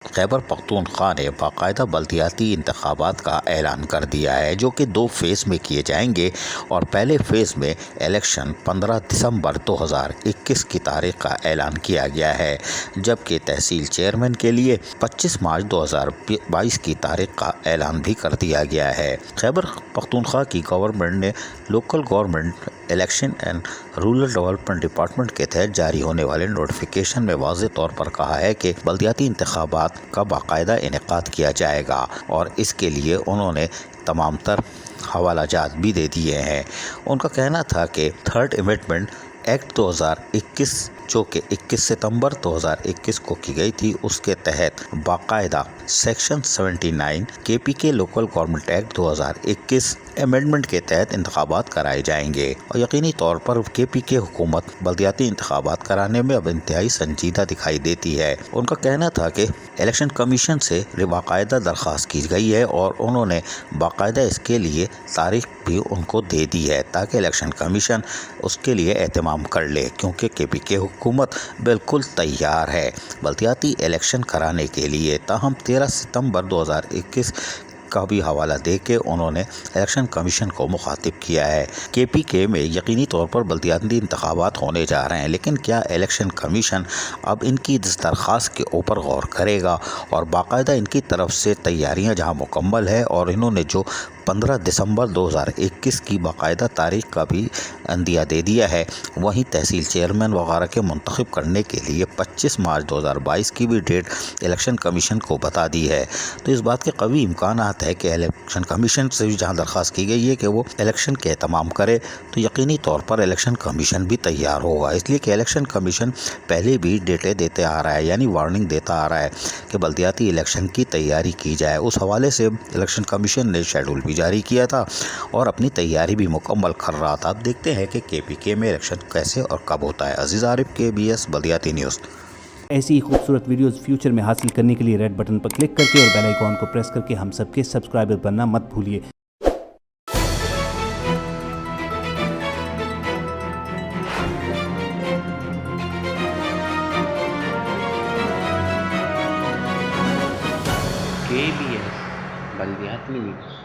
خیبر پختونخوا نے باقاعدہ بلدیاتی انتخابات کا اعلان کر دیا ہے، جو کہ 2 فیز میں کیے جائیں گے اور پہلے فیز میں الیکشن 15 دسمبر 2021 کی تاریخ کا اعلان کیا گیا ہے، جبکہ تحصیل چیئرمین کے لیے 25 مارچ 2022 کی تاریخ کا اعلان بھی کر دیا گیا ہے۔ خیبر پختونخوا کی گورنمنٹ نے local government election and rural development department کے تحت جاری ہونے والے نوٹیفیکیشن میں واضح طور پر کہا ہے کہ بلدیاتی انتخابات کا باقاعدہ انعقاد کیا جائے گا، اور اس کے لیے انہوں نے تمام تر حوالہ جات بھی دے دیے ہیں۔ ان کا کہنا تھا کہ 3rd امینڈمنٹ ایکٹ 2021 جو کہ 21 ستمبر 2021 کو کی گئی تھی، اس کے تحت باقاعدہ سیکشن 79 کے پی کے لوکل گورنمنٹ ایکٹ 2021 امینڈمنٹ کے تحت انتخابات کرائے جائیں گے، اور یقینی طور پر کے پی کے حکومت بلدیاتی انتخابات کرانے میں اب انتہائی سنجیدہ دکھائی دیتی ہے۔ ان کا کہنا تھا کہ الیکشن کمیشن سے باقاعدہ درخواست کی گئی ہے اور انہوں نے باقاعدہ اس کے لیے تاریخ بھی ان کو دے دی ہے تاکہ الیکشن کمیشن اس کے لیے اہتمام کر لے، کیونکہ کے پی کے حکومت بالکل تیار ہے بلدیاتی الیکشن کرانے کے لیے۔ تاہم 13 ستمبر 2021 کا بھی حوالہ دے کے انہوں نے الیکشن کمیشن کو مخاطب کیا ہے۔ کے پی کے میں یقینی طور پر بلدیاتی انتخابات ہونے جا رہے ہیں، لیکن کیا الیکشن کمیشن اب ان کی اس درخواست کے اوپر غور کرے گا اور باقاعدہ ان کی طرف سے تیاریاں جہاں مکمل ہے، اور انہوں نے جو 15 دسمبر 2021 کی باقاعدہ تاریخ کا بھی عندیہ دے دیا ہے، وہیں تحصیل چیئرمین وغیرہ کے منتخب کرنے کے لیے 25 مارچ 2022 کی بھی ڈیٹ الیکشن کمیشن کو بتا دی ہے۔ تو اس بات کے قوی امکانات ہے کہ الیکشن کمیشن سے بھی جہاں درخواست کی گئی ہے کہ وہ الیکشن کے اہتمام کرے، تو یقینی طور پر الیکشن کمیشن بھی تیار ہوگا، اس لیے کہ الیکشن کمیشن پہلے بھی ڈیٹیں دیتے آ رہا ہے، یعنی وارننگ دیتا آ رہا ہے کہ بلدیاتی الیکشن کی تیاری کی جائے۔ اس حوالے سے الیکشن کمیشن نے شیڈول بھی جاری کیا تھا اور اپنی تیاری بھی مکمل کر رہا تھا۔ اب دیکھتے ہیں کہ کے پی کے میں الیکشن کیسے اور کب ہوتا ہے۔ عزیز عارف، KBS بلدیاتی نیوز۔ ایسی ہی خوبصورت ویڈیوز فیوچر میں حاصل کرنے کے لیے ریڈ بٹن پر کلک کر کے اور بیل آئیکن کو پریس کر کے ہم سب کے سبسکرائبر بننا مت بھولیے۔ KBS بلدیاتی نیوز۔